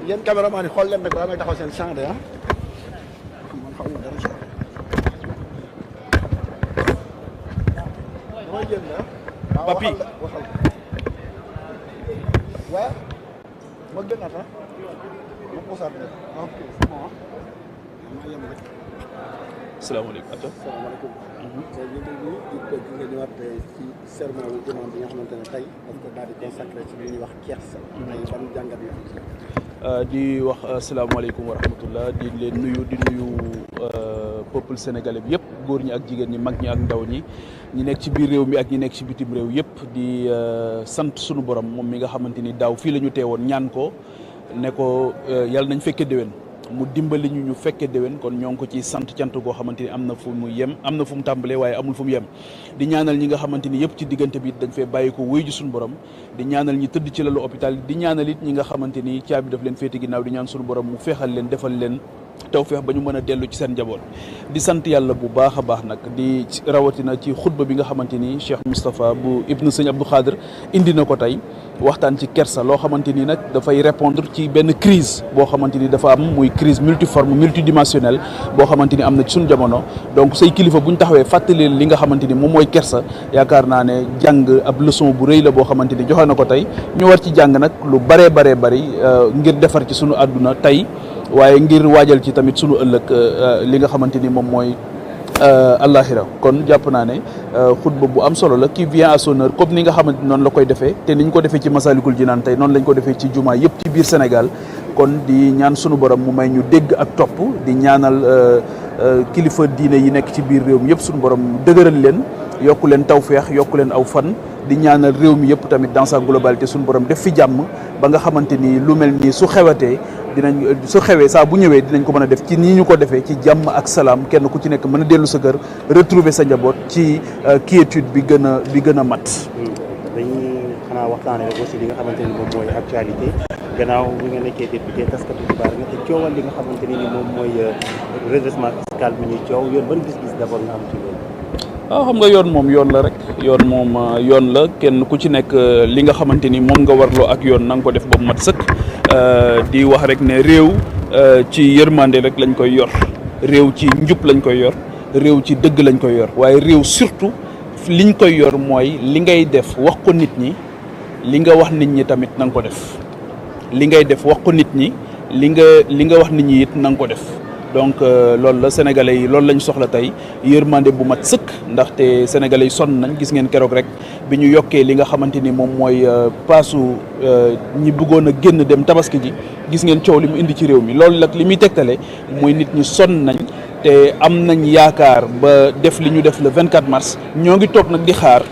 yéen caméraman yi xool leen rek damay taxaw seen champ de man xaw ma dara si damay jël la Papi waxal waaw ma gënaat ma posaat rek ok c'est bon maa yem rek salaamaaleykum salaamaaleykum tey ñu ngi nga ñëwaat ci sermon bu imam bi nga xamante ne tey parce que daal di consacré ci li ñuy wax kersa tey ban jàngat yi di wax asalaamaaleykum wa rahmatullah di leen nuyu di nuyu peuple sénégalais bi yëpp góor ñi ak jigéen ñi mag ñi ak ndaw ñi ñi nekk ci biir réew mi ak ñi nekk ci bitim réew yëpp di sant sunu borom moom mi nga xamante ni daaw fii la ñu teewoon ñaan ko ne ko yàlla nañ fekke déwén mu dimbali ñu fekke déwén kon ñoo ngi ko ci sant cant goo xamante ni am na fu mu yem am na fu mu tàmbalee waaye amul fu mu yem di ñaanal ñi nga xamante ni yëpp ci diggante bi dañ fee bàyyi ko wuy ji suñu borom di ñaanal ñi tëdd ci lalu hôpital di ñaanal it ñi nga xamante ni caabi daf leen féete ginnaaw di ñaan suñu borom mu feexal leen defal leen tawfeex ba ñu mën a dellu ci seen njaboot di sant yàlla bu baax a baax nag di rawatina ci xutba bi nga xamante ni Cheikh Moustapha bu ibnu sëñ Abdou Khadir indi na ko tey waxtaan ci kersa loo xamante ni nag dafay répondre ci benn crise boo xamante ni dafa am muy crise multiforme multidimensionnelle boo xamante ni am na ci suñu jamono donc say kilifa bu ñu taxawee fàttali li nga xamante ni moom mooy kersa yaakaar naa ne jàng ab leçon bu rëy la boo xamante ni joxe na ko tey ñu war ci jàng nag lu baree bari ngir defar ci suñu àdduna tey waaye ngir waajal ci tamit sunu ëllëg li nga xamante ni moom mooy allahira kon jàpp naa ne xutba bu am solo la qui vient à son heure comme ni nga xamante noonu la koy defee te ni ñu ko defee ci Masalikul Jinaan tey noonu lañ ko defee ci jumaa yëpp ci biir Sénégal kon di ñaan sunu borom mu may ñu dégg ak topp di ñaanal kilifa diine yi nekk ci biir réew mi yëpp sunu borom dëgëral leen yokku leen tawféex yokku leen aw fan di ñaanal réew mi yëpp tamit dans sa globalité suñu borom def fi jàmm ba nga xamante ni lu mel nii su xewatee su xewee saa bu ñëwee dinañ ko mën a def ci nii ñu ko defee ci jàmm ak salaam kenn ku ci nekk mën a dellu sa kër retrouver sa njaboot ci quiétude bi gën a mat. dañuy xanaa waxtaanee rek aussi li nga xamante ni moom mooy actualité gannaaw bi nga nekkee député taskatu xibaar nga te coowal li nga xamante ni moom mooy redressement fiscal bi ñuy coow yoon ban gis-gis d'abord nga am ci loolu. waaw xam nga yoon moom yoon la rek yoon moom yoon la kenn ku ci nekk li nga xamante ni moom nga warloo ak yoon na nga ko def ba mu mat sëkk di wax rek ne réew ci yërmande rek lañ koy yor réew ci njub lañ koy yor réew ci dëgg lañ koy yor waaye réew surtout liñ koy yor mooy li ngay def wax ko nit ñi li nga wax nit ñi tamit na nga ko def li ngay def wax ko nit ñi li nga wax nit ñi it na nga ko def donc loolu la sénégalais yi loolu lañ soxla tey yërmande bu mat sëkk ndaxte sénégalais yi sonn nañ gis ngeen keroog rek bi ñu yokkee li nga xamante ni moom mooy paasu ñi bëggoon a génn dem tabaski ji gis ngeen coow li mu indi ci réew mi loolu nag li muy tegtale mooy nit ñi sonn nañ te am nañ yaakaar ba def li ñu def le 24 mars ñoo ngi toog nag di xaar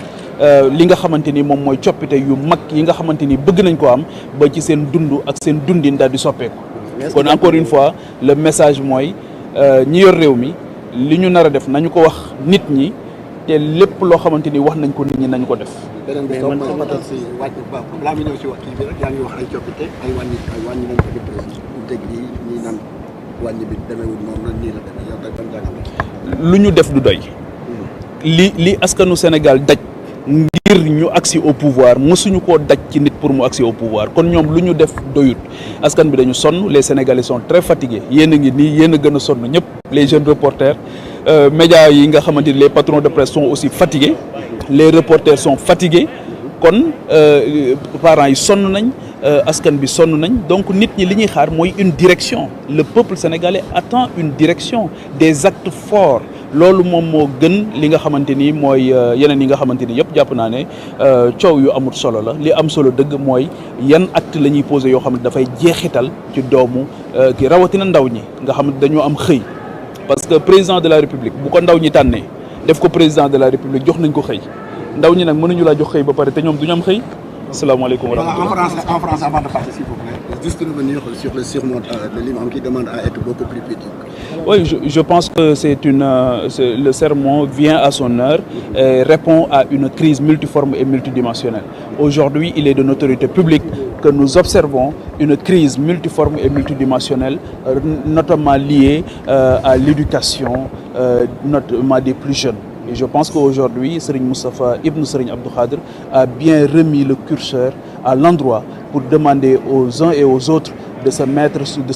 li nga xamante ni moom mooy coppite yu mag yi nga xamante ni bëgg nañ ko am ba ci seen dund ak seen dundin daal di soppeeku. kon encore une fois le message mooy ñi yor réew mi li ñu nar a def nañu ko wax nit ñi te lépp loo xamante ni wax nañ ko nit ñi nañu ko def. beneen bi comme matal si wàcc ba balaa mi ñëw si wax kii bi rek yaa ngi wax ay coppite ay wàññi nañ ko di président dégg ñi naan wàññi bi demeewul noonu nii la demee yow dañ jàngal lu ñu def du doy. li askanu Sénégal daj ngir ñu agsi au pouvoir mësuñu koo daj ci nit pour mu agsi au pouvoir kon ñoom lu ñu def doyut askan bi dañu sonn les Sénégalais sont très fatigués yéen a ngi nii yéen a gën a sonn ñëpp les jeunes reporters médias yi nga xamante ni les patrons de presse sont aussi fatigués les reporters sont fatigués kon parents yi sonn nañ askan bi sonn nañ donc nit ñi li ñuy xaar mooy une direction le peuple sénégalais attend une direction des actes forts loolu moom moo gën li nga xamante ni mooy yeneen yi nga xamante ni yëpp jàpp naa ne coow yu amut solo la li am solo dëgg mooy yan acte la ñuy posé yoo xam ne dafay jeexital ci doomu ki rawatina ndaw ñi nga xam ne dañoo am xëy parce que président de la république bu ko ndaw ñi tànnee def ko président de la république jox nañ ko xëy ndaw ñi nag mënuñu laa jox xëy ba pare te ñoom du ñu am xëy. asalaamaaleykum wa rahmatulah. En France avant de partir s'il vous plaît juste revenir sur le sermon de l'imam qui demande à être beaucoup plus pudique. Oui, je pense que le sermon vient à son heure et répond à une crise multiforme et multidimensionnelle. Aujourd'hui, il est de notoriété publique que nous observons une crise multiforme et multidimensionnelle, notamment liée à l'éducation, notamment des plus jeunes. Et je pense qu'aujourd'hui, Serigne Moustapha Ibn Serigne Abdou Khadr a bien remis le curseur à l'endroit pour demander aux uns et aux autres de se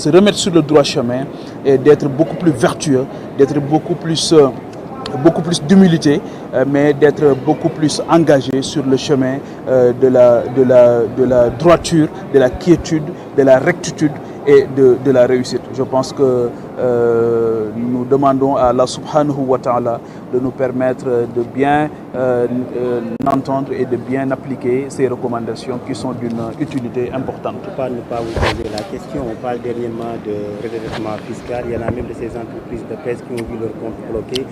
remettre sur le droit chemin et d'être beaucoup plus vertueux, d'être beaucoup plus d'humilité, mais d'être beaucoup plus engagé sur le chemin de la droiture, de la quiétude, de la rectitude et de la réussite. Je pense que nous demandons à Allah subhanahu wa ta'ala de nous permettre de bien entendre et de bien appliquer ces recommandations qui sont d'une utilité importante. Pour ne pas vous poser la question, on parle dernièrement de redressement fiscal. Il y en a même de ces entreprises de presse qui ont vu leur compte bloqué.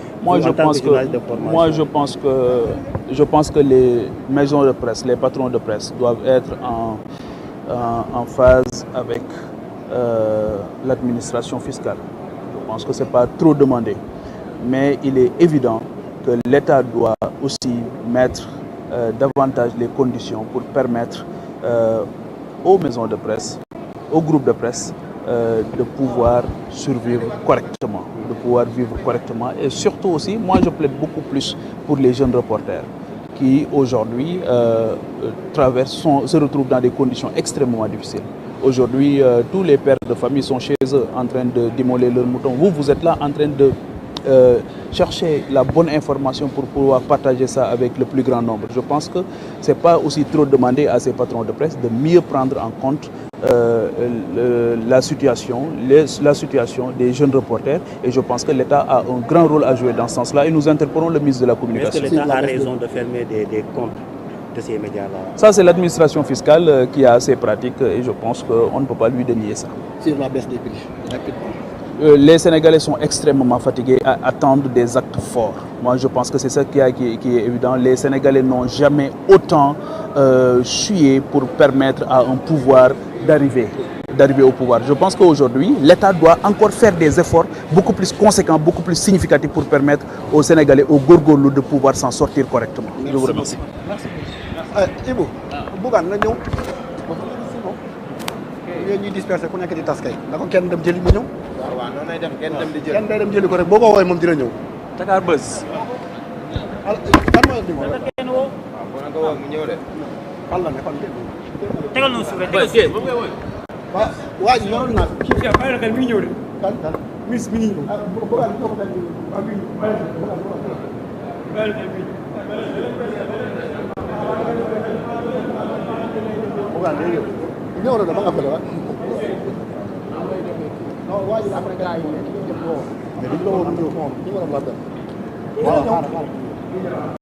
Je pense que les maisons de presse, les patrons de presse doivent être en phase avec l'administration fiscale. Je pense que ce n'est pas trop demandé. Mais il est évident que l'État doit aussi mettre davantage les conditions pour permettre aux maisons de presse, aux groupes de presse, de pouvoir survivre correctement, de pouvoir vivre correctement. Et surtout aussi, moi je plaide beaucoup plus pour les jeunes reporters qui aujourd'hui se retrouvent dans des conditions extrêmement difficiles. Aujourd'hui, tous les pères de famille sont chez eux en train d'immoler leurs moutons. Vous êtes là en train de chercher la bonne information pour pouvoir partager ça avec le plus grand nombre. Je pense que ce n'est pas aussi trop demandé à ces patrons de presse de mieux prendre en compte la situation des jeunes reporters. Et je pense que l'État a un grand rôle à jouer dans ce sens-là. Et nous interpellons le ministre de la Communication. Est-ce que l'État a raison de fermer des comptes de ces médias-là? Ça, c'est l'administration fiscale qui a ses pratiques et je pense qu'on ne peut pas lui dénier ça. Sur la baisse des prix, rapidement. Les Sénégalais sont extrêmement fatigués à attendre des actes forts. Moi, je pense que c'est ça qui est évident. Les Sénégalais n'ont jamais autant sué pour permettre à un pouvoir d'arriver au pouvoir. Je pense qu'aujourd'hui, l'État doit encore faire des efforts beaucoup plus conséquents, beaucoup plus significatifs pour permettre aux Sénégalais, aux Gorgolou, de pouvoir s'en sortir correctement. Merci. Je vous remercie. Merci. Ibou, Bougane na ñëw yéen ñuy dispersé ku nekk di tas kay na ko kenn dem jëli mu ñëw. waaw noonu lay dem kenn dem di jëli. kenn day dem jëli ko rek boo ko woowee moom dina ñëw. Dakar Buzz. kan mooy numéro. waaw boo na ko woo mu ñëw de. fan la ne fan tegal na suuf rek tegal suuf. waaw waa ji yoroon naa ko. kii bàyyi la xel mi ngi ñëw de. kan mis mi ngi ñëw. Bougane ñoo ko teg ak bi bàyyi la xel mi. Bougane day ñëw ñëw na dama nga fële wa non waa ji après gars yi mais duñ la woo mu ñëw moom ñu war a la